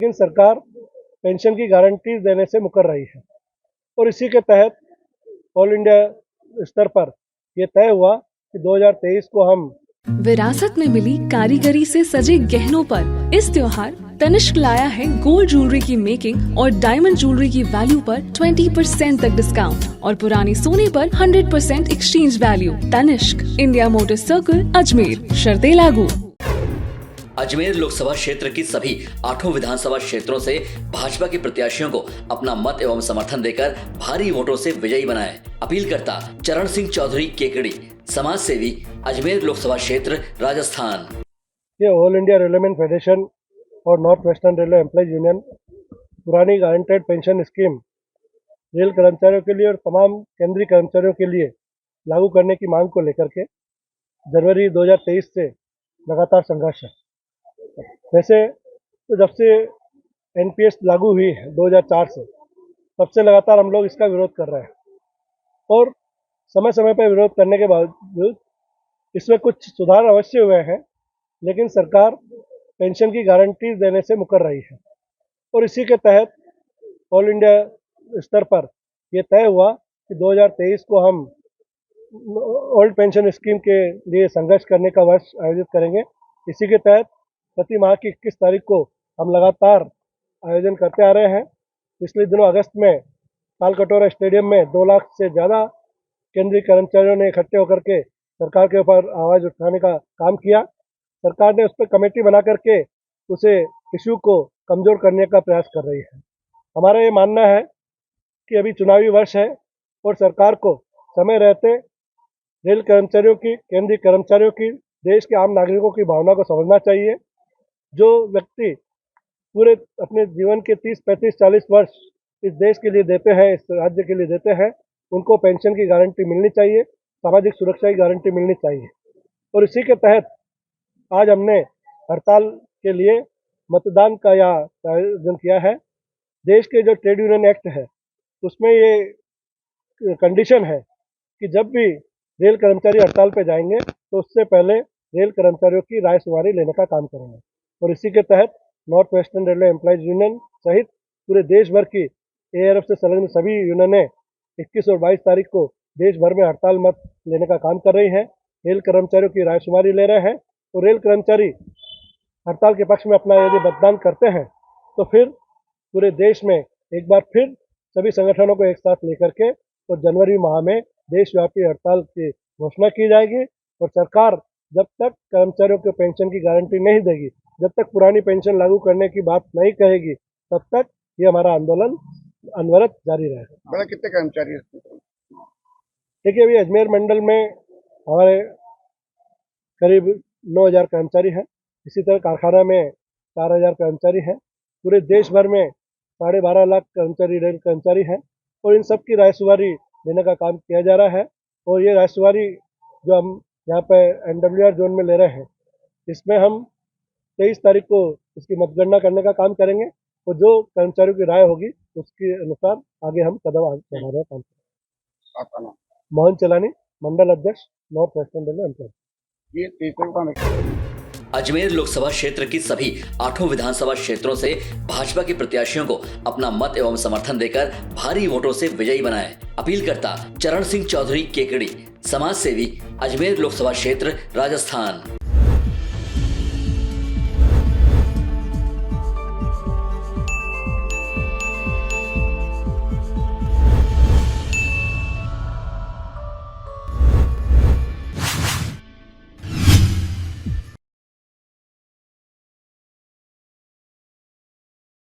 लेकिन सरकार पेंशन की गारंटी देने से मुकर रही है और इसी के तहत ऑल इंडिया स्तर पर यह तय हुआ कि 2023 को हम विरासत में मिली कारीगरी से सजे गहनों पर इस त्योहार तनिष्क लाया है गोल्ड ज्वेलरी की मेकिंग और डायमंड ज्वेलरी की वैल्यू पर 20% तक डिस्काउंट और पुराने सोने पर 100% exchange value. Tanishq, India motor circle, Ajmer. शर्तें लागू। अजमेर लोकसभा क्षेत्र की सभी 8 विधानसभा क्षेत्रों से भाजपा के प्रत्याशियों को अपना मत एवं समर्थन देकर भारी वोटों से विजयी बनाएं। अपील करता चरण सिंह चौधरी केकड़ी, समाज सेवी, अजमेर लोकसभा क्षेत्र, राजस्थान। ये ऑल इंडिया रेलवेमैन फेडरेशन और north western railway employees union पुरानी गारंटेड पेंशन स्कीम रेल कर्मचारियों के लिए और तमाम केंद्रीय कर्मचारियों के लिए लागू करने की मांग को लेकर के जनवरी 2023 से लगातार संघर्ष है। वैसे तो जब से एनपीएस लागू हुई है 2004 से, तब से लगातार हम लोग इसका विरोध कर रहे हैं और समय समय पर विरोध करने के बावजूद इसमें कुछ सुधार अवश्य हुए हैं, लेकिन सरकार पेंशन की गारंटी देने से मुकर रही है और इसी के तहत ऑल इंडिया स्तर पर यह तय हुआ कि 2023 को हम ओल्ड पेंशन स्कीम के लिए संघर्ष करने का वर्ष आयोजित करेंगे। इसी के तहत प्रति माह की 21 तारीख को हम लगातार आयोजन करते आ रहे हैं। पिछले दिनों अगस्त में तालकटोरा स्टेडियम में 2 लाख से ज़्यादा केंद्रीय कर्मचारियों ने इकट्ठे होकर के सरकार के ऊपर आवाज़ उठाने का काम किया। सरकार ने उस पर कमेटी बना करके उसे इशू को कमज़ोर करने का प्रयास कर रही है। हमारा ये मानना है कि अभी चुनावी वर्ष है और सरकार को समय रहते रेल कर्मचारियों की, केंद्रीय कर्मचारियों की, देश के आम नागरिकों की भावना को समझना चाहिए। जो व्यक्ति पूरे अपने जीवन के 30, 35, 40 वर्ष इस देश के लिए देते हैं, इस राज्य के लिए देते हैं, उनको पेंशन की गारंटी मिलनी चाहिए, सामाजिक सुरक्षा की गारंटी मिलनी चाहिए। और इसी के तहत आज हमने हड़ताल के लिए मतदान का यह आयोजन किया है। देश के जो ट्रेड यूनियन एक्ट है उसमें ये कंडीशन है कि जब भी रेल कर्मचारी हड़ताल पे जाएंगे तो उससे पहले रेल कर्मचारियों की राय शुमारी लेने का काम करेंगे और इसी के तहत north western railway employees union सहित पूरे देश भर की एआरएफ से संलग्न सभी यूनियनें 21 और 22 तारीख को देश भर में हड़ताल मत लेने का काम कर रही हैं। रेल कर्मचारियों की राय शुमारी ले रहे हैं और रेल कर्मचारी हड़ताल के पक्ष में अपना यदि मतदान करते हैं तो फिर पूरे देश में एक बार फिर सभी संगठनों को एक साथ लेकर के और जनवरी माह में देशव्यापी हड़ताल की घोषणा की जाएगी और सरकार जब तक कर्मचारियों को पेंशन की गारंटी नहीं देगी, जब तक पुरानी पेंशन लागू करने की बात नहीं कहेगी, तब तक ये हमारा आंदोलन अनवरत जारी रहेगा। बड़ा कितने कर्मचारी हैं? देखिए, अभी अजमेर मंडल में हमारे करीब 9,000 कर्मचारी हैं। इसी तरह कारखाना में 4,000 कर्मचारी हैं। पूरे देश भर में 12.5 लाख कर्मचारी रेल कर्मचारी हैं और इन सब की रायशुमारी देने का काम किया जा रहा है और ये रायशुमारी जो हम यहाँ पे एनडब्ल्यूआर जोन में ले रहे हैं, इसमें हम 23 तारीख को इसकी मतगणना करने का काम करेंगे और जो कर्मचारियों की राय होगी उसके अनुसार आगे हम कदम बढ़ा रहे काम करेंगे। आपका नाम? मोहन चलानी, मंडल अध्यक्ष, नॉर्थ वेस्टर्न रेलवे एम्प्लॉयज। ये तीसरे का अजमेर लोकसभा क्षेत्र की सभी 8 विधानसभा क्षेत्रों से भाजपा के प्रत्याशियों को अपना मत एवं समर्थन देकर भारी वोटों से विजयी बनाएं। अपील करता चरण सिंह चौधरी केकड़ी, समाज सेवी, अजमेर लोकसभा क्षेत्र, राजस्थान।